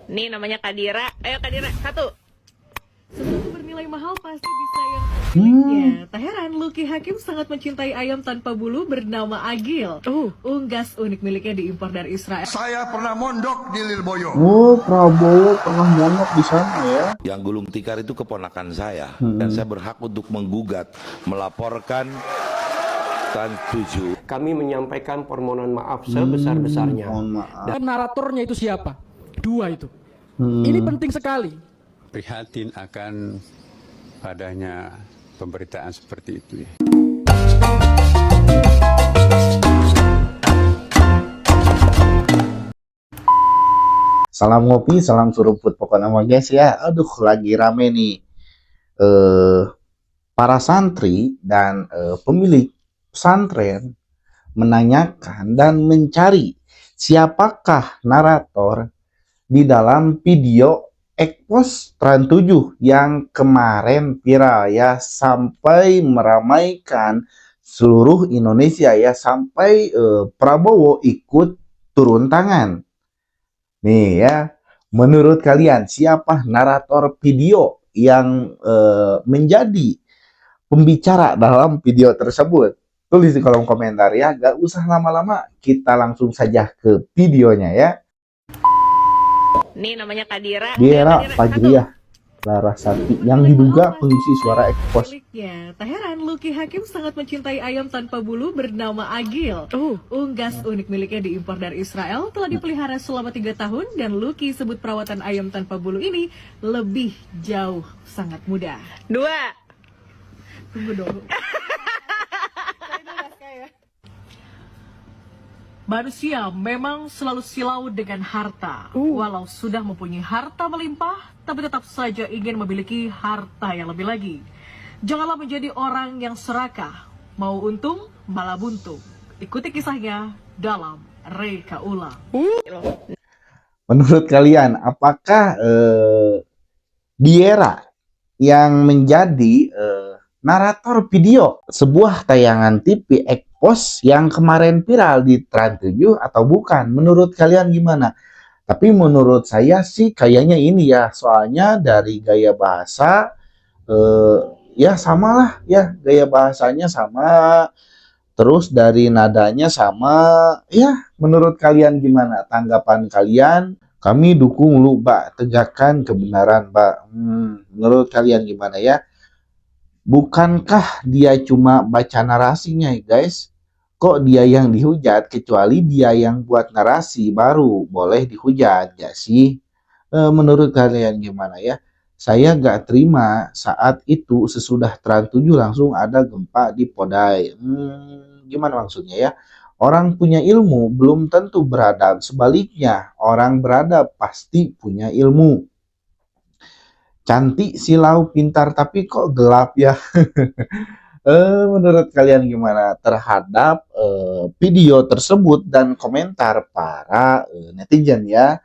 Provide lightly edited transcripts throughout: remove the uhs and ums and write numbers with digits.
Nih namanya Kadira. Ayo Kadira, satu. Sesuatu bernilai mahal pasti disayang pemiliknya. Tak heran Lucky Hakim sangat mencintai ayam tanpa bulu bernama Agil. Unggas unik miliknya diimpor dari Israel. Saya pernah mondok di Lirboyo. Oh, Prabowo pernah mondok di sana ya. Yang gulung tikar itu keponakan saya, dan saya berhak untuk menggugat, melaporkan Trans 7. Kami menyampaikan permohonan maaf sebesar-besarnya. Mohon maaf. Dan naratornya itu siapa? Dua itu. Ini penting sekali. Prihatin akan adanya pemberitaan seperti itu ya. Salam ngopi, salam suruput pokoknya mah guys ya. Aduh, lagi rame nih. Para santri dan pemilik pesantren menanyakan dan mencari siapakah narator di dalam video Ekpos Trans 7 yang kemarin viral ya, sampai meramaikan seluruh Indonesia ya, sampai Prabowo ikut turun tangan. Nih ya, menurut kalian siapa narator video yang menjadi pembicara dalam video tersebut? Tulis di kolom komentar ya, gak usah lama-lama, kita langsung saja ke videonya ya. Nih namanya Kadira. Diera Kadira, Fajriah Larasati yang diduga pengisi suara Ekpos. miliknya. Tak heran Lucky Hakim sangat mencintai ayam tanpa bulu bernama Agil. Unggas unik miliknya diimpor dari Israel, telah dipelihara selama 3 tahun dan Lucky sebut perawatan ayam tanpa bulu ini lebih jauh sangat mudah. 2. Tunggu dong. Manusia memang selalu silau dengan harta. Walau sudah mempunyai harta melimpah, tapi tetap saja ingin memiliki harta yang lebih lagi. Janganlah menjadi orang yang serakah, mau untung malah buntung. Ikuti kisahnya dalam Reka Ulang. Menurut kalian, apakah Diera yang menjadi narator video sebuah tayangan TV Ekpos yang kemarin viral di Trans 7 atau bukan? Menurut kalian gimana? Tapi menurut saya sih kayaknya ini ya, soalnya dari gaya bahasa ya samalah ya, gaya bahasanya sama, terus dari nadanya sama ya. Menurut kalian gimana tanggapan kalian? Kami dukung lu, Mbak, tegakkan kebenaran, Mbak. Menurut kalian gimana ya? Bukankah dia cuma baca narasinya, guys? Kok dia yang dihujat, kecuali dia yang buat narasi baru boleh dihujat, gak sih? Menurut kalian gimana ya? Saya gak terima saat itu sesudah Trans 7 langsung ada gempa di Podai. Gimana maksudnya ya? Orang punya ilmu belum tentu beradab. Sebaliknya, orang beradab pasti punya ilmu. Cantik, silau, pintar, tapi kok gelap ya? Menurut kalian gimana terhadap video tersebut dan komentar para netizen ya?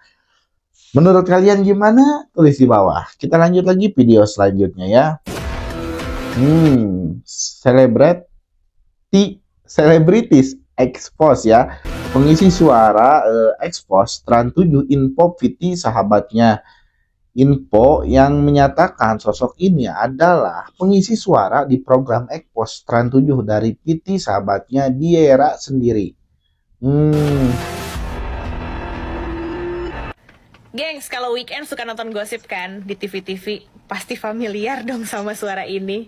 Menurut kalian gimana? Tulis di bawah. Kita lanjut lagi video selanjutnya ya. Celebrities Ekpos ya. Pengisi suara Ekpos Trans 7 info VT sahabatnya. Info yang menyatakan sosok ini adalah pengisi suara di program Ekpos Trans 7 dari PT sahabatnya Diera sendiri. Gengs, kalau weekend suka nonton gosip kan di TV-TV, pasti familiar dong sama suara ini.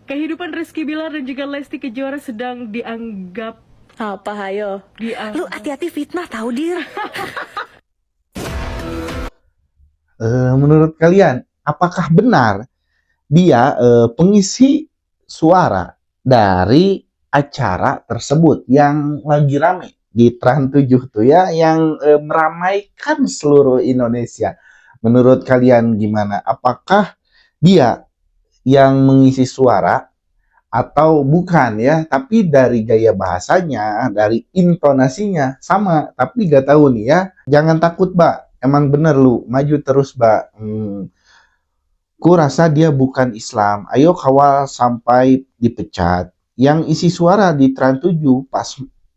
Kehidupan Rizky Bilar dan juga Lesti Kejora sedang dianggap apa hayo? Lu hati-hati fitnah tahu dir. Menurut kalian, apakah benar dia pengisi suara dari acara tersebut yang lagi rame di Trans 7 tuh ya, yang meramaikan seluruh Indonesia? Menurut kalian gimana? Apakah dia yang mengisi suara atau bukan ya? Tapi dari gaya bahasanya, dari intonasinya sama, tapi gak tahu nih ya. Jangan takut, Mbak. Emang bener lu, maju terus, Mbak. Ku rasa dia bukan Islam. Ayo kawal sampai dipecat. Yang isi suara di Trans 7 pas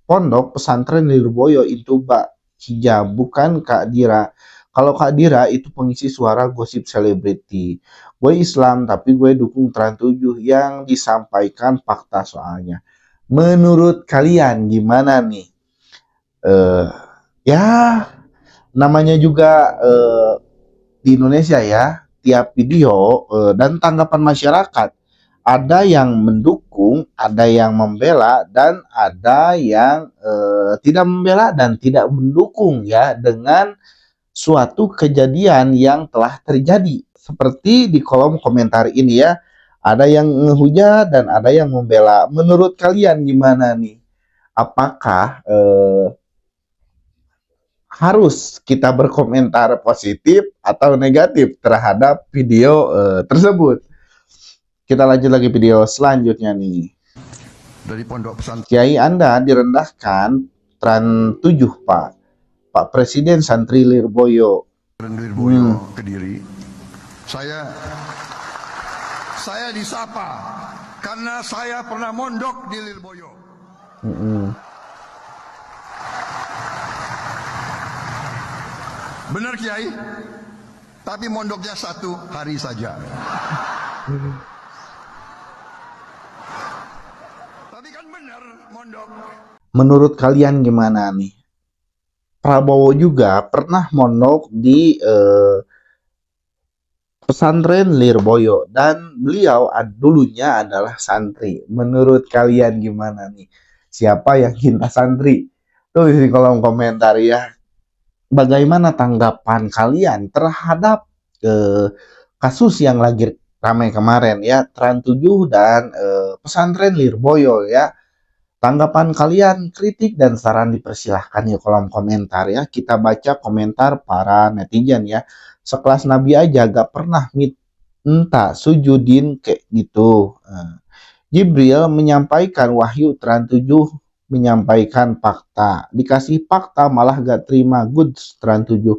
pondok pesantren Lirboyo itu Mbak Hijab, bukan Kak Dira. Kalau Kak Dira itu pengisi suara gosip selebriti. Gue Islam tapi gue dukung Trans 7 yang disampaikan fakta soalnya. Menurut kalian gimana nih? Ya namanya juga di Indonesia ya, tiap video dan tanggapan masyarakat ada yang mendukung, ada yang membela, dan ada yang tidak membela dan tidak mendukung ya dengan suatu kejadian yang telah terjadi. Seperti di kolom komentar ini ya, ada yang ngehujat dan ada yang membela. Menurut kalian gimana nih? Apakah harus kita berkomentar positif atau negatif terhadap video tersebut? Kita lanjut lagi video selanjutnya nih. Dari Pondok Pesantren Kiai Anda direndahkan Trans 7 Pak Presiden Santri Lirboyo. Lirboyo Kediri. Saya disapa karena saya pernah mondok di Lirboyo. Benar Kiai, tapi mondoknya 1 hari saja. Tapi kan benar mondok. Menurut kalian gimana nih? Prabowo juga pernah mondok di pesantren Lirboyo dan beliau dulunya adalah santri. Menurut kalian gimana nih? Siapa yang cinta santri? Tulis di kolom komentar ya. Bagaimana tanggapan kalian terhadap kasus yang lagi ramai kemarin ya, Trans 7 dan pesantren Lirboyo ya. Tanggapan kalian, kritik dan saran dipersilahkan di kolom komentar ya. Kita baca komentar para netizen ya. Sekelas Nabi aja gak pernah minta sujudin kayak gitu. Jibril menyampaikan wahyu, Trans 7 menyampaikan fakta. Dikasih fakta malah gak terima, goods Trans 7.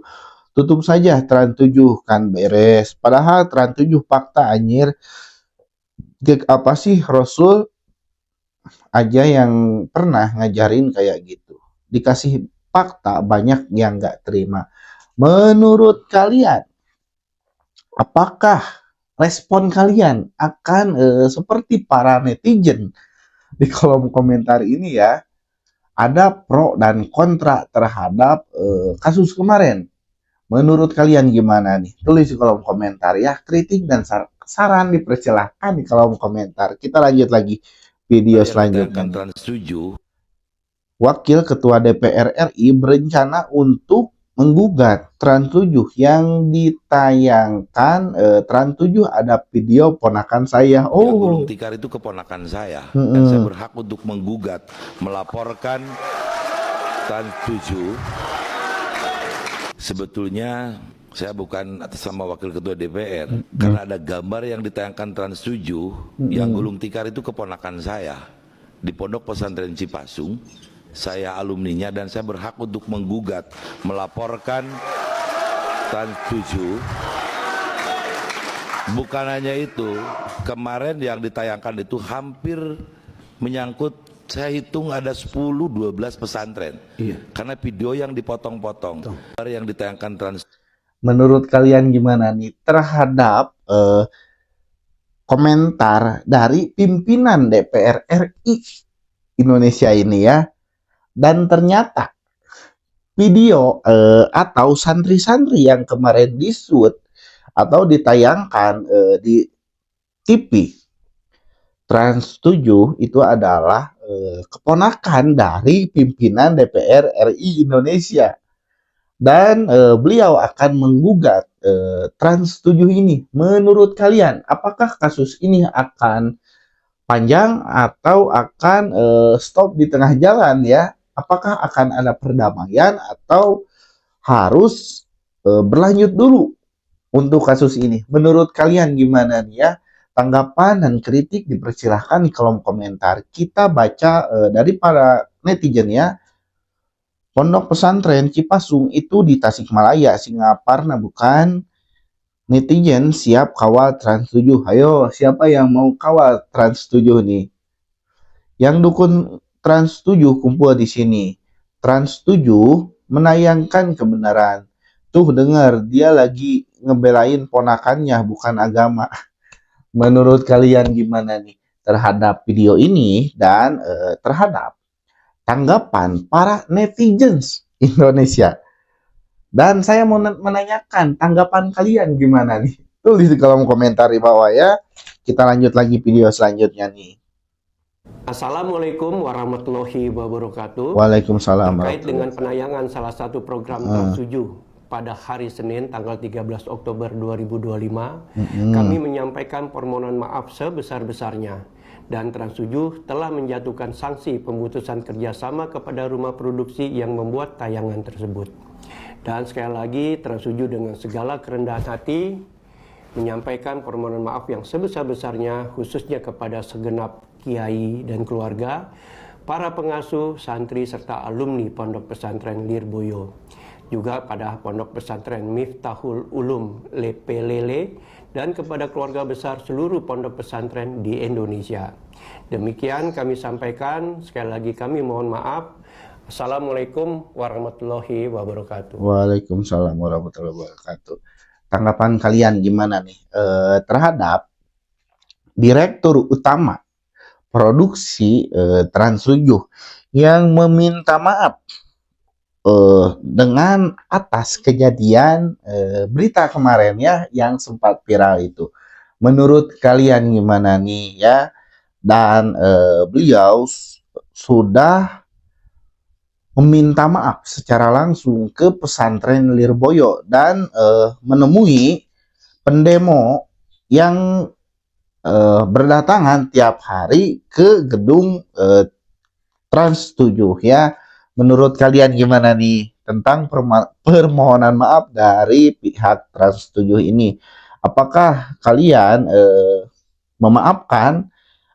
Tutup saja Trans 7 kan beres. Padahal Trans 7 fakta anjir. Apa sih Rasul aja yang pernah ngajarin kayak gitu. Dikasih fakta banyak yang gak terima. Menurut kalian, apakah respon kalian akan seperti para netizen di kolom komentar ini ya? Ada pro dan kontra terhadap kasus kemarin. Menurut kalian gimana nih? Tulis di kolom komentar ya. Kritik dan saran dipersilahkan di kolom komentar. Kita lanjut lagi video selanjutnya. Trans 7. Wakil Ketua DPR RI berencana untuk menggugat Trans 7 yang ditayangkan. Trans 7 ada video ponakan saya. Yang gulung tikar itu keponakan saya. Dan saya berhak untuk menggugat, melaporkan Trans 7. Sebetulnya saya bukan atas nama Wakil Ketua DPR, karena ada gambar yang ditayangkan Trans 7 yang gulung tikar itu keponakan saya di Pondok Pesantren Cipasung. Saya alumninya dan saya berhak untuk menggugat, melaporkan Trans 7. Bukan hanya itu, kemarin yang ditayangkan itu hampir menyangkut, saya hitung ada 10-12 pesantren. Karena video yang dipotong-potong, yang ditayangkan Trans. Menurut kalian gimana nih terhadap komentar dari pimpinan DPR RI Indonesia ini ya? Dan ternyata video atau santri-santri yang kemarin disut atau ditayangkan di TV Trans 7 itu adalah keponakan dari pimpinan DPR RI Indonesia. Dan beliau akan menggugat Trans 7 ini. Menurut kalian, apakah kasus ini akan panjang atau akan stop di tengah jalan ya? Apakah akan ada perdamaian atau harus berlanjut dulu untuk kasus ini? Menurut kalian gimana nih ya? Tanggapan dan kritik dipersilahkan di kolom komentar. Kita baca dari para netizen ya. Pondok Pesantren Cipasung itu di Tasikmalaya, Singaparna bukan? Netizen siap kawal Trans 7. Ayo, siapa yang mau kawal Trans 7 nih? Yang dukun Trans 7 kumpul di sini. Trans 7 menayangkan kebenaran. Tuh dengar, dia lagi ngebelain ponakannya, bukan agama. Menurut kalian gimana nih terhadap video ini dan terhadap tanggapan para netizens Indonesia? Dan saya mau menanyakan tanggapan kalian gimana nih? Tulis di kolom komentar di bawah ya. Kita lanjut lagi video selanjutnya nih. Assalamualaikum warahmatullahi wabarakatuh. Waalaikumsalam. Terkait dengan penayangan salah satu program Trans 7 pada hari Senin tanggal 13 Oktober 2025, kami menyampaikan permohonan maaf sebesar-besarnya dan Trans 7 telah menjatuhkan sanksi pemutusan kerjasama kepada rumah produksi yang membuat tayangan tersebut. Dan sekali lagi Trans 7 dengan segala kerendahan hati menyampaikan permohonan maaf yang sebesar-besarnya khususnya kepada segenap kiai dan keluarga, para pengasuh, santri, serta alumni Pondok Pesantren Lirboyo. Juga pada Pondok Pesantren Miftahul Ulum Lepelele dan kepada keluarga besar seluruh pondok pesantren di Indonesia. Demikian kami sampaikan, sekali lagi kami mohon maaf. Assalamualaikum warahmatullahi wabarakatuh. Waalaikumsalam warahmatullahi wabarakatuh. Tanggapan kalian gimana nih terhadap Direktur Utama Produksi Trans 7 yang meminta maaf dengan atas kejadian berita kemarin ya yang sempat viral itu. Menurut kalian gimana nih ya? Dan beliau sudah meminta maaf secara langsung ke pesantren Lirboyo dan menemui pendemo yang berdatangan tiap hari ke gedung Trans 7 ya. Menurut kalian gimana nih tentang permohonan maaf dari pihak Trans 7 ini? Apakah kalian memaafkan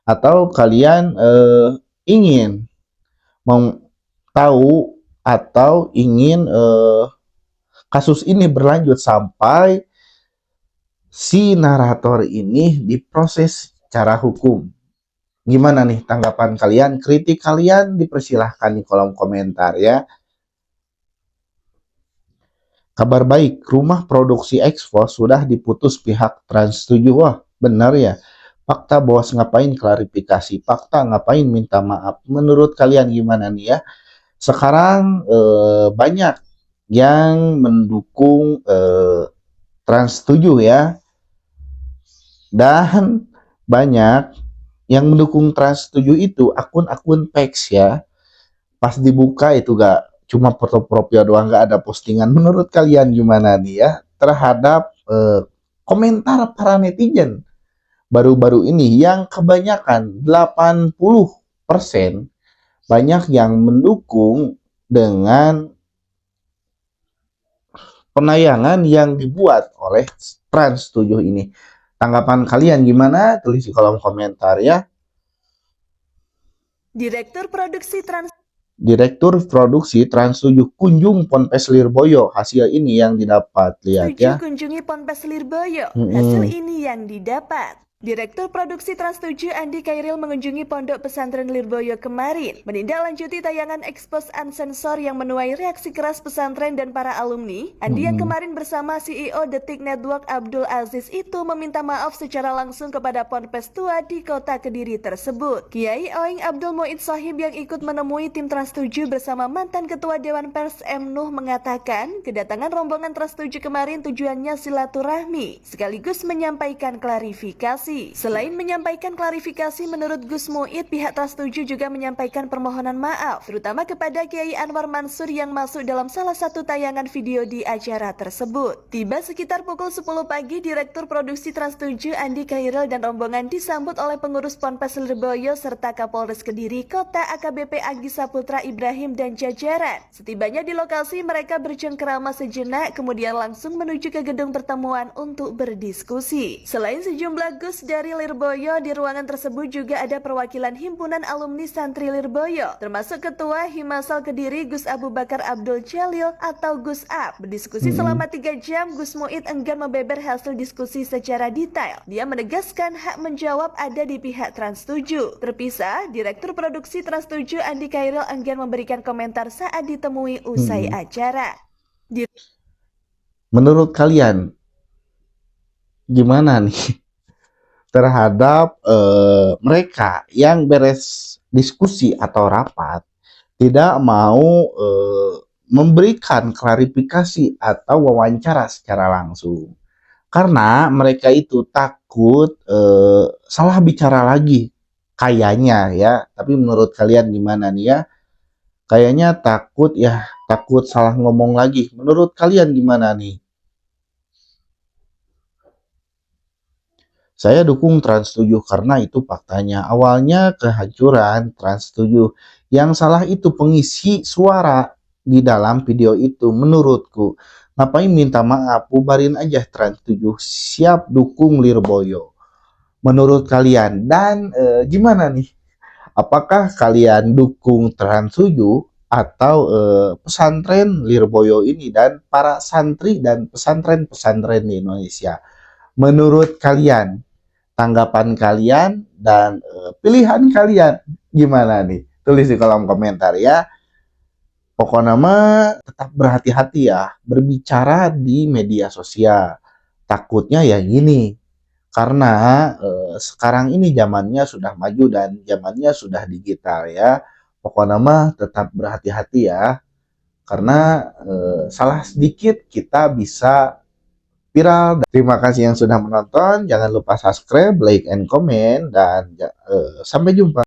atau kalian ingin tahu atau ingin kasus ini berlanjut sampai si narator ini diproses secara hukum? Gimana nih tanggapan kalian? Kritik kalian dipersilahkan di kolom komentar ya. Kabar baik, rumah produksi Expo sudah diputus pihak Trans 7. Wah, benar ya. Fakta bos ngapain klarifikasi? Fakta ngapain minta maaf? Menurut kalian gimana nih ya? Sekarang banyak yang mendukung Trans 7 ya. Dan banyak yang mendukung Trans 7 itu akun-akun peks ya. Pas dibuka itu gak cuma foto profil doang, gak ada postingan. Menurut kalian gimana nih ya terhadap komentar para netizen baru-baru ini yang kebanyakan 80% banyak yang mendukung dengan penayangan yang dibuat oleh Trans 7 ini. Tanggapan kalian gimana? Tulis di kolom komentar ya. Direktur Produksi Trans 7 kunjung Ponpes Lirboyo. Hasil ini yang didapat. Lihat ya. kunjungi Ponpes Lirboyo. Hasil ini yang didapat. Direktur Produksi Trans 7 Andi Kairil mengunjungi Pondok Pesantren Lirboyo kemarin, menindaklanjuti tayangan ekspos unsensor yang menuai reaksi keras pesantren dan para alumni. Andi yang kemarin bersama CEO Detik Network Abdul Aziz itu meminta maaf secara langsung kepada Ponpes tua di kota Kediri tersebut. Kiai Oing Abdul Muid Sohib yang ikut menemui tim Trans 7 bersama mantan Ketua Dewan Pers M. Nuh mengatakan, kedatangan rombongan Trans 7 kemarin tujuannya silaturahmi, sekaligus menyampaikan klarifikasi. Selain menyampaikan klarifikasi, menurut Gus Muid, pihak Trans 7 juga menyampaikan permohonan maaf, terutama kepada Kiai Anwar Mansur yang masuk dalam salah satu tayangan video di acara tersebut. Tiba sekitar pukul 10 pagi, Direktur Produksi Trans 7 Andi Kairil dan rombongan disambut oleh pengurus Ponpes Lirboyo serta Kapolres Kediri Kota AKBP Agi Saputra Ibrahim dan jajaran. Setibanya di lokasi, mereka bercengkerama sejenak, kemudian langsung menuju ke gedung pertemuan untuk berdiskusi. Selain sejumlah Gus dari Lirboyo, di ruangan tersebut juga ada perwakilan Himpunan Alumni Santri Lirboyo, termasuk Ketua Himasal Kediri Gus Abu Bakar Abdul Jalil atau Gus Ab. Berdiskusi selama 3 jam, Gus Muid enggan membeber hasil diskusi secara detail. Dia menegaskan hak menjawab ada di pihak Trans 7. Terpisah, Direktur Produksi Trans 7 Andi Kairil enggan memberikan komentar saat ditemui usai acara. Menurut kalian gimana nih terhadap mereka yang beres diskusi atau rapat tidak mau memberikan klarifikasi atau wawancara secara langsung karena mereka itu takut salah bicara lagi kayaknya ya. Tapi menurut kalian gimana nih ya? Kayaknya takut salah ngomong lagi. Menurut kalian gimana nih? Saya dukung Trans 7 karena itu faktanya. Awalnya kehancuran Trans 7. Yang salah itu pengisi suara di dalam video itu menurutku. Ngapain minta maaf? Bubarin aja Trans 7. Siap dukung Lirboyo. Menurut kalian. Dan gimana nih? Apakah kalian dukung Trans 7 atau pesantren Lirboyo ini dan para santri dan pesantren-pesantren di Indonesia? Menurut kalian, tanggapan kalian dan pilihan kalian gimana nih? Tulis di kolom komentar ya. Pokoknya mah tetap berhati-hati ya berbicara di media sosial. Takutnya ya gini, karena sekarang ini zamannya sudah maju dan zamannya sudah digital ya. Pokoknya mah tetap berhati-hati ya. Karena salah sedikit kita bisa viral. Terima kasih yang sudah menonton. Jangan lupa subscribe, like, and comment. Dan sampai jumpa.